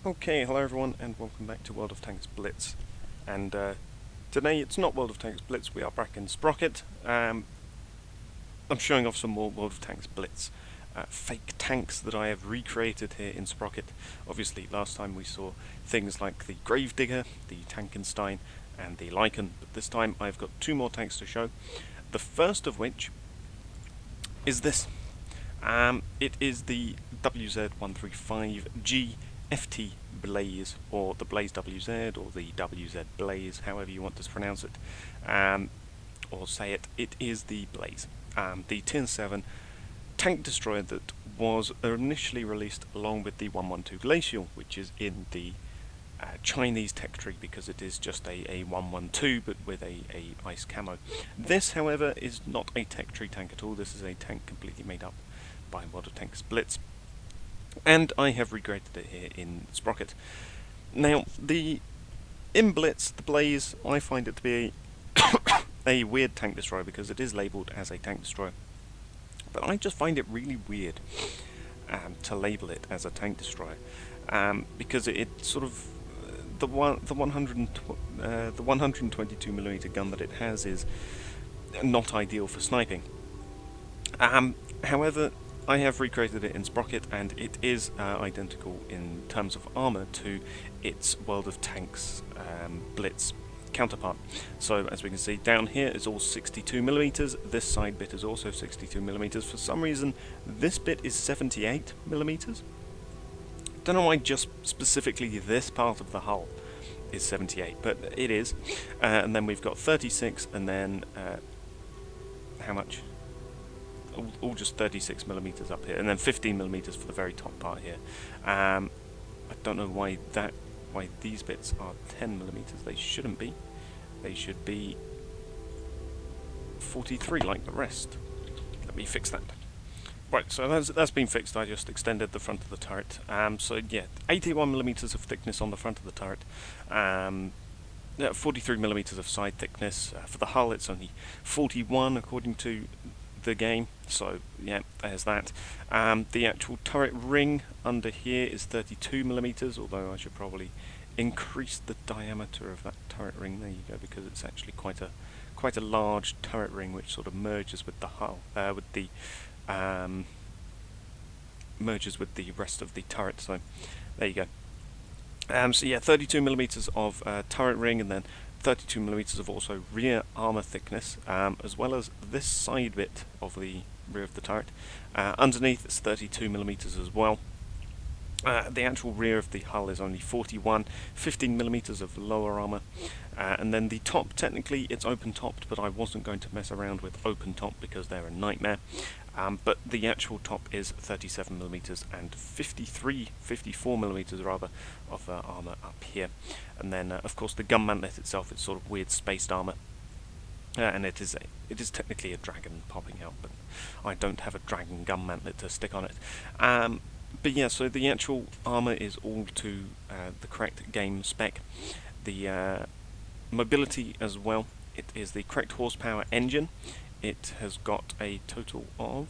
Okay, hello everyone, and welcome back to World of Tanks Blitz. And today it's not World of Tanks Blitz, we are back in Sprocket. I'm showing off some more World of Tanks Blitz fake tanks that I have recreated here in Sprocket. Obviously, last time we saw things like the Gravedigger, the Tankenstein, and the Lycan, but this time I've got two more tanks to show. The first of which is this. It is the WZ-135G FT Blaze, or the Blaze WZ, or the WZ Blaze, however you want to pronounce it, or say it. It is the Blaze, the Tier 7 tank destroyer that was initially released along with the 112 Glacial, which is in the Chinese tech tree because it is just a 112 but with a ice camo. This, however, is not a tech tree tank at all. This is a tank completely made up by World of Tanks Blitz, and I have recreated it here in Sprocket. Now, in Blitz, the Blaze, I find it to be a weird tank destroyer because it is labelled as a tank destroyer. But I just find it really weird to label it as a tank destroyer because it sort of the 122mm gun that it has is not ideal for sniping. However, I have recreated it in Sprocket, and it is identical in terms of armor to its World of Tanks Blitz counterpart. So as we can see, down here is all 62mm, this side bit is also 62mm. For some reason this bit is 78mm. Don't know why just specifically this part of the hull is 78, but it is. And then we've got 36, and then how much? All just 36mm up here, and then 15mm for the very top part here. I don't know why these bits are 10mm. They shouldn't be. They should be 43 like the rest. Let me fix that. Right, so that's been fixed. I just extended the front of the turret. So yeah, 81mm of thickness on the front of the turret. 43mm of side thickness. For the hull, it's only 41 according to the game. So yeah, there's that. The actual turret ring under here is 32mm, although I should probably increase the diameter of that turret ring. There you go, because it's actually quite a large turret ring which sort of merges with the hull, merges with the rest of the turret. So there you go. So yeah, 32mm of turret ring, and then 32mm of also rear armor thickness, as well as this side bit of the rear of the turret. Underneath it's 32mm as well. The actual rear of the hull is only 41, 15mm of lower armor, and then the top, technically it's open topped, but I wasn't going to mess around with open top because they're a nightmare. But the actual top is 37mm and 54mm rather of armor up here. And then of course the gun mantlet itself is sort of weird spaced armor. And it is technically a dragon popping out, but I don't have a dragon gun mantlet to stick on it. But yeah, so the actual armor is all to the correct game spec. The mobility as well, it is the correct horsepower engine. It has got a total of,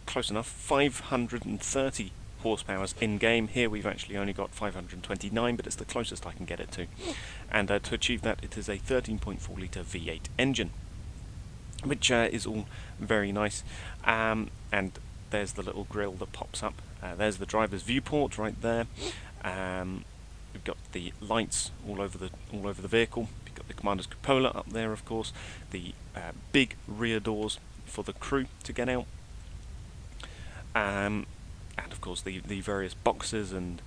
close enough, 530 horsepower in game. Here we've actually only got 529, but it's the closest I can get it to. And to achieve that, it is a 13.4 litre V8 engine, which is all very nice. And there's the little grille that pops up. There's the driver's viewport right there. We've got the lights all over the vehicle. We've got the commander's cupola up there, of course. The big rear doors for the crew to get out. And of course the various boxes and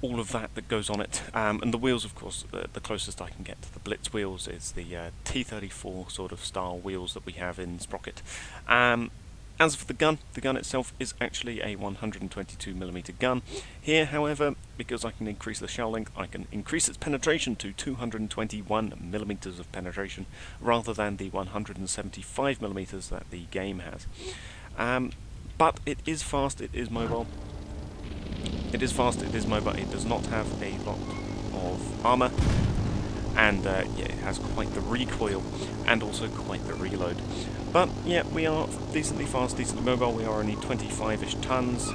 all of that goes on it. And the wheels, of course, the closest I can get to the Blitz wheels is the T34 sort of style wheels that we have in Sprocket. As for the gun itself is actually a 122mm gun. Here, however, because I can increase the shell length, I can increase its penetration to 221mm of penetration, rather than the 175mm that the game has. But it is fast, it is mobile. It is fast, it is mobile, it does not have a lot of armor. And yeah, it has quite the recoil and also quite the reload. But yeah, we are decently fast, decently mobile. We are only 25-ish tons,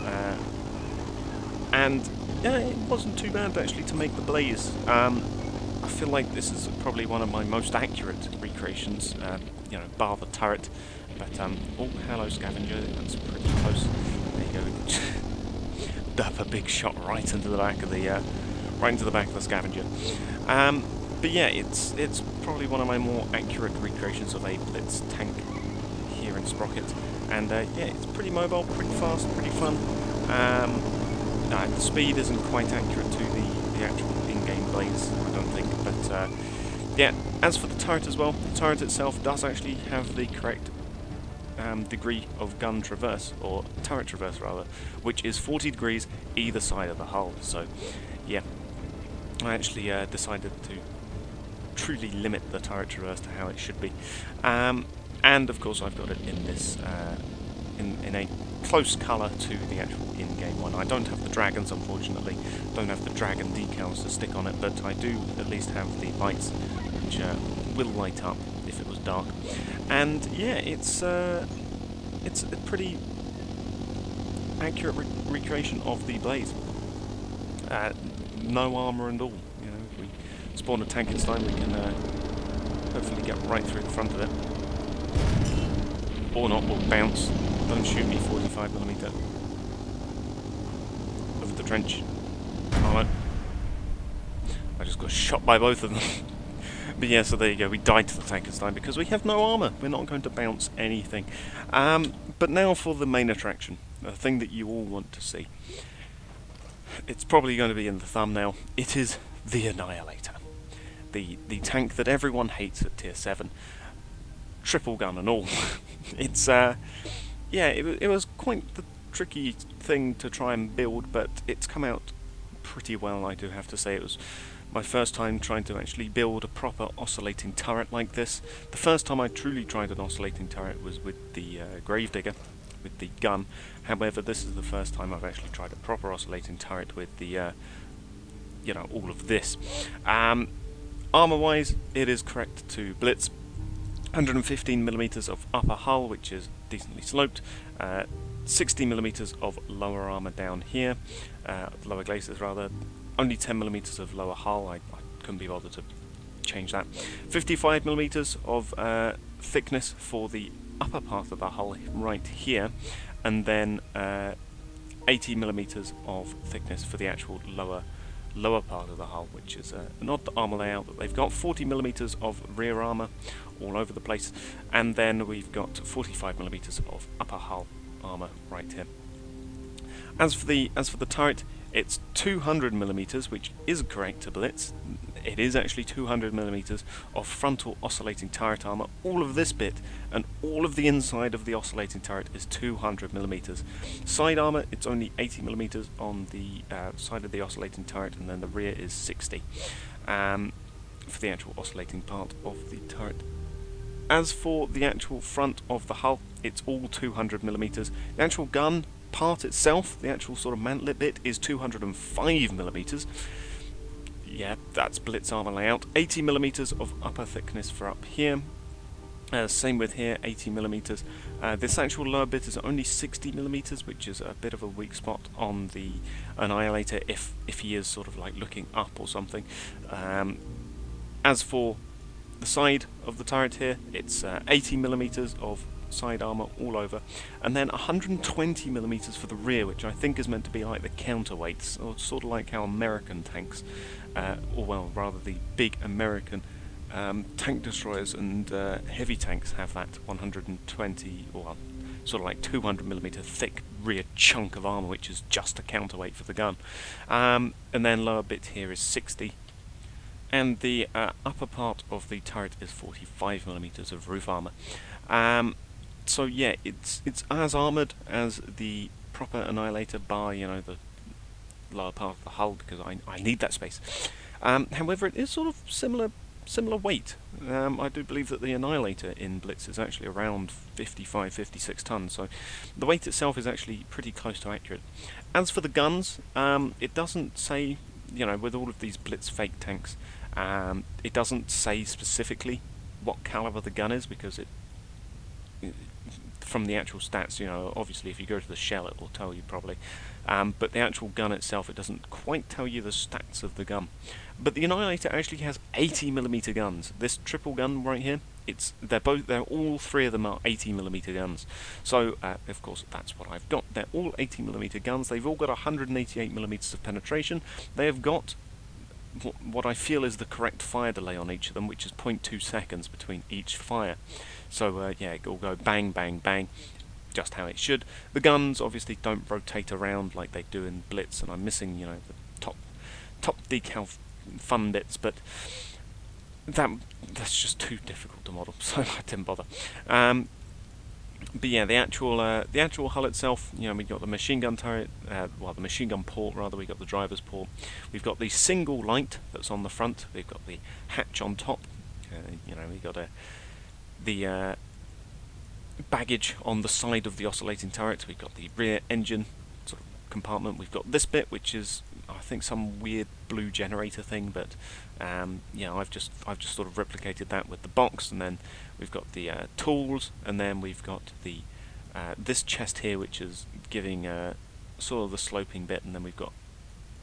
and yeah, it wasn't too bad actually to make the blaze. I feel like this is probably one of my most accurate recreations, you know, bar the turret. But, oh, hello scavenger, that's pretty close. There you go. Duff a big shot right into the back of the, scavenger. But yeah, it's probably one of my more accurate recreations of a Blitz tank here in Sprocket. And yeah, it's pretty mobile, pretty fast, pretty fun. The speed isn't quite accurate to the actual in-game blaze, I don't think. But yeah, as for the turret as well, the turret itself does actually have the correct degree of gun traverse, or turret traverse rather, which is 40 degrees either side of the hull. So yeah, I actually decided to truly limit the turret traverse to how it should be. And of course I've got it in this in a close colour to the actual in-game one. I don't have the dragons, unfortunately, don't have the dragon decals to stick on it, but I do at least have the lights, which will light up if it was dark. And yeah, it's a pretty accurate recreation of the blaze. No armour and all. You know, if we spawn a tank this time, we can hopefully get right through the front of it. Or not, or bounce. Don't shoot me, 45mm. Over the trench. Oh no. I just got shot by both of them. But yeah, so there you go, we died to the tank this time because we have no armour. We're not going to bounce anything. But now for the main attraction, the thing that you all want to see. It's probably going to be in the thumbnail. It is the Annihilator. The tank that everyone hates at tier 7. Triple gun and all. It's yeah, it was quite the tricky thing to try and build, but it's come out pretty well, I do have to say. It was my first time trying to actually build a proper oscillating turret like this. The first time I truly tried an oscillating turret was with the Gravedigger, with the gun. However, this is the first time I've actually tried a proper oscillating turret with the you know, all of this. Armour-wise, it is correct to Blitz. 115mm of upper hull, which is decently sloped, 60mm of lower armour down here, lower glacis rather, only 10mm of lower hull. I couldn't be bothered to change that. 55mm of thickness for the upper part of the hull right here, and then 80mm of thickness for the actual lower part of the hull, which is an odd armour layout that they've got. 40mm of rear armour all over the place, and then we've got 45mm of upper hull armour right here. As for the turret, it's 200mm, which is correct to Blitz. It is actually 200mm of frontal oscillating turret armour. All of this bit and all of the inside of the oscillating turret is 200mm. Side armour, it's only 80mm on the side of the oscillating turret, and then the rear is 60 for the actual oscillating part of the turret. As for the actual front of the hull, it's all 200mm. The actual gun part itself, the actual sort of mantlet bit, is 205mm. Yeah, that's Blitz armour layout. 80mm of upper thickness for up here. Same with here, 80mm. This actual lower bit is only 60mm, which is a bit of a weak spot on the Annihilator if he is sort of like looking up or something. As for the side of the turret here, it's 80mm of side armour all over, and then 120mm for the rear, which I think is meant to be like the counterweights, or sort of like how American tanks, or well, rather the big American tank destroyers and heavy tanks have that 120, or well, sort of like 200mm thick rear chunk of armour, which is just a counterweight for the gun. And then lower bit here is 60. And the upper part of the turret is 45mm of roof armour. So yeah, it's as armoured as the proper Annihilator, bar, you know, the lower part of the hull, because I need that space. However, it is sort of similar weight. I do believe that the Annihilator in Blitz is actually around 55-56 tons, so the weight itself is actually pretty close to accurate. As for the guns, it doesn't say, you know, with all of these Blitz fake tanks, it doesn't say specifically what caliber the gun is, because from the actual stats. You know, obviously if you go to the shell it will tell you probably, but the actual gun itself, it doesn't quite tell you the stats of the gun. But the Annihilator actually has 80mm guns. This triple gun right here, they're all three of them are 80mm guns. So of course that's what I've got. They're all 80mm guns. They've all got 188mm of penetration. They have got what I feel is the correct fire delay on each of them, which is 0.2 seconds between each fire. So yeah, it will go bang, bang, bang, just how it should. The guns obviously don't rotate around like they do in Blitz, and I'm missing, you know, the top decal fun bits, but that's just too difficult to model, so I didn't bother. But yeah, the actual hull itself, you know, we've got the machine gun turret, well, the machine gun port rather. We've got the driver's port. We've got the single light that's on the front. We've got the hatch on top. You know, we've got the baggage on the side of the oscillating turret. We've got the rear engine sort of compartment. We've got this bit, which is, I think, some weird blue generator thing, but yeah, I've just sort of replicated that with the box. And then we've got the tools, and then we've got the this chest here, which is giving sort of the sloping bit, and then we've got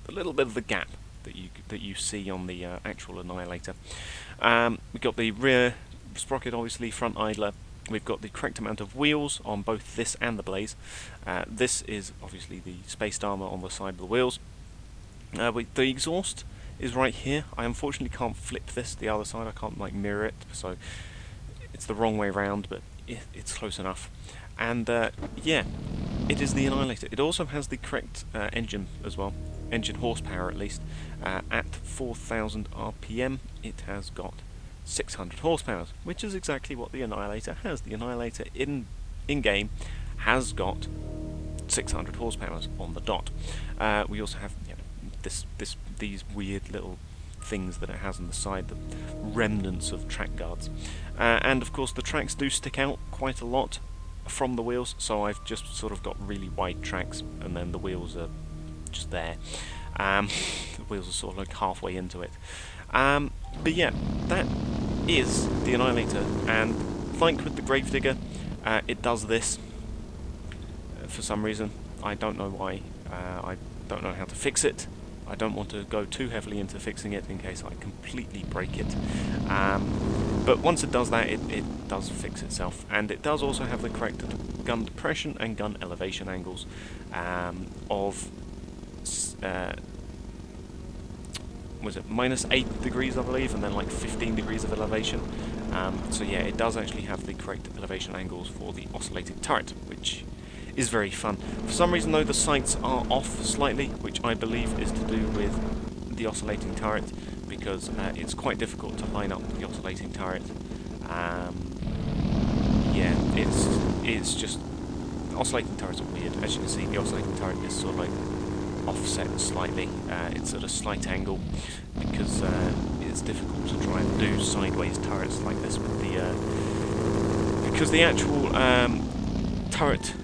a little bit of the gap that you see on the actual Annihilator. We've got the rear sprocket, obviously, front idler. We've got the correct amount of wheels on both this and the blaze. This is obviously the spaced armor on the side of the wheels. The exhaust is right here. I unfortunately can't flip this the other side. I can't like mirror it, so it's the wrong way round, but it's close enough. And yeah, it is the Annihilator. It also has the correct engine as well, engine horsepower at least. At 4,000 RPM, it has got 600 horsepower, which is exactly what the Annihilator has. The Annihilator in game has got 600 horsepower on the dot. We also have, you know, these weird little things that it has on the side, the remnants of track guards, and of course the tracks do stick out quite a lot from the wheels, so I've just sort of got really wide tracks, and then the wheels are just there. The wheels are sort of like halfway into it. But yeah, that is the Annihilator, and like with the Gravedigger, it does this for some reason. I don't know why. I don't know how to fix it. I don't want to go too heavily into fixing it in case I completely break it. But once it does that, it does fix itself, and it does also have the correct gun depression and gun elevation angles of was it -8 degrees, I believe, and then like 15 degrees of elevation. So yeah, it does actually have the correct elevation angles for the oscillating turret, which is very fun. For some reason though, the sights are off slightly, which I believe is to do with the oscillating turret, because it's quite difficult to line up the oscillating turret. Yeah, it's just, oscillating turrets are weird. As you can see, the oscillating turret is sort of like offset slightly. It's at a slight angle because it's difficult to try and do sideways turrets like this with the because the actual turret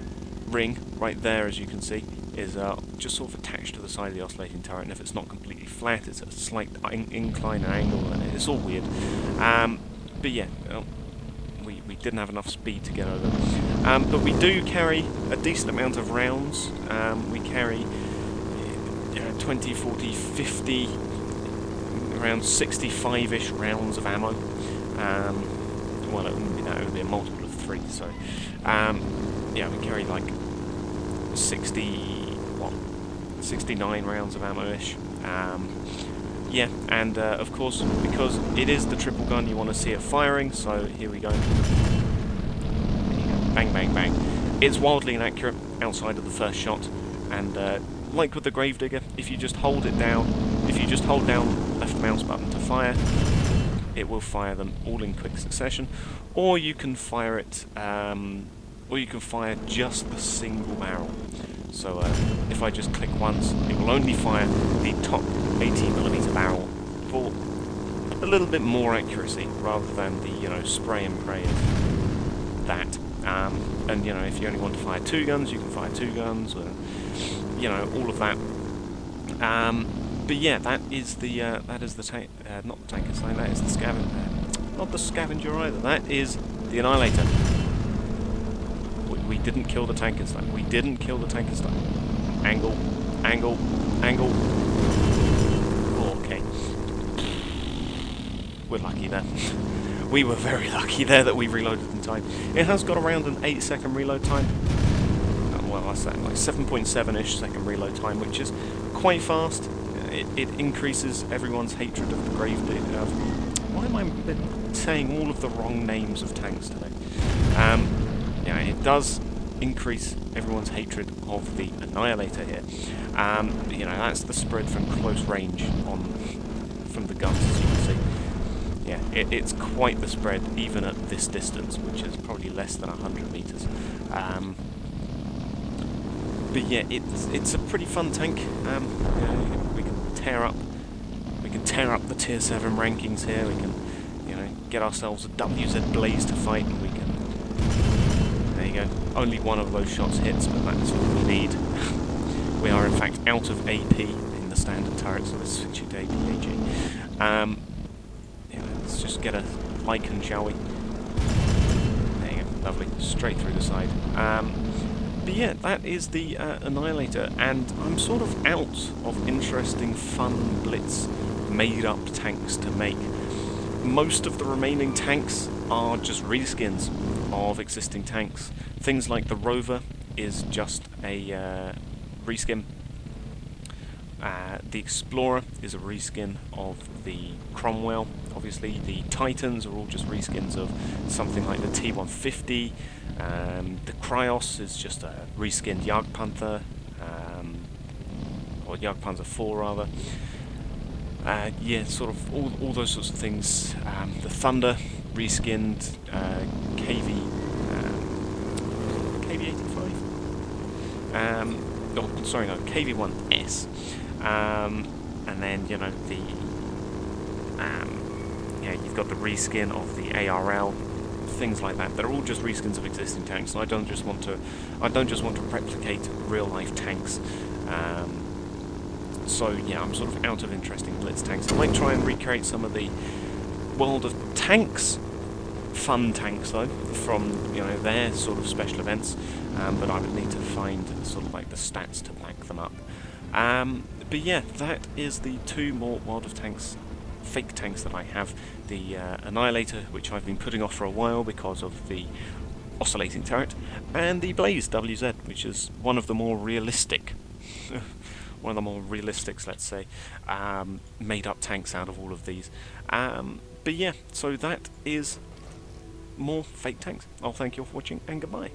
ring right there, as you can see, is just sort of attached to the side of the oscillating turret, and if it's not completely flat, it's at a slight incline and angle, and it's all weird. But yeah, we didn't have enough speed to get over. But we do carry a decent amount of rounds. We carry 20, 40, 50, around 65-ish rounds of ammo. Well, it wouldn't be that, it would be a multiple of 3, so yeah, we carry like 69 rounds of ammo-ish. Yeah, and of course, because it is the triple gun, you want to see it firing, so here we go. There you go. Bang, bang, bang. It's wildly inaccurate outside of the first shot, and like with the Gravedigger, if you just hold it down, if you just hold down left mouse button to fire, it will fire them all in quick succession, or you can fire it, or you can fire just the single barrel. So if I just click once, it will only fire the top 80mm barrel for a little bit more accuracy, rather than the, you know, spray and pray of that. And you know, if you only want to fire 2 guns, you can fire 2 guns, or, you know, all of that. But yeah, that is the not the tanker sign. That is the scavenger. Not the scavenger either. That is the Annihilator, We didn't kill the Tankenstein. We didn't kill the Tankenstein. Angle, angle, angle. Okay. We're lucky there. We were very lucky there that we reloaded in time. It has got around an 8-second reload time. Well, I say like 7.7-ish second reload time, which is quite fast. It increases everyone's hatred of the grave digger. Why am I saying all of the wrong names of tanks today? Yeah, it does increase everyone's hatred of the Annihilator here. You know, that's the spread from close range from the guns, as you can see. Yeah, it's quite the spread, even at this distance, which is probably less than 100 meters. But yeah, it's a pretty fun tank. You know, we can tear up the tier 7 rankings here. We can, you know, get ourselves a WZ Blaze to fight, and we can. There you go. Only one of those shots hits, but that's all we need. We are in fact out of AP in the standard turret, so let's switch it to AP-AG. Yeah, let's just get a Lycan, shall we? There you go. Lovely. Straight through the side. But yeah, that is the Annihilator, and I'm sort of out of interesting, fun Blitz made-up tanks to make. Most of the remaining tanks are just reskins of existing tanks. Things like the Rover is just a reskin. The Explorer is a reskin of the Cromwell. Obviously, the Titans are all just reskins of something like the T-150. The Cryos is just a reskinned Jagdpanther, or Jagdpanzer 4 rather. Yeah, sort of all those sorts of things. The Thunder reskinned, KV-85. Oh, sorry, no, KV-1S. And then, you know, the yeah, you've got the reskin of the ARL, things like that. They're all just reskins of existing tanks, and I don't just want to replicate real life tanks. So yeah, I'm sort of out of interesting Blitz tanks. I might try and recreate some of the World of Tanks fun tanks though, from, you know, their sort of special events, but I would need to find sort of like the stats to back them up. But yeah, that is the two more World of Tanks fake tanks that I have. The Annihilator, which I've been putting off for a while because of the oscillating turret, and the Blaze WZ, which is one of the more realistic one of the more realistics, let's say, made up tanks out of all of these. But yeah, so that is more fake tanks. I'll thank you all for watching, and goodbye.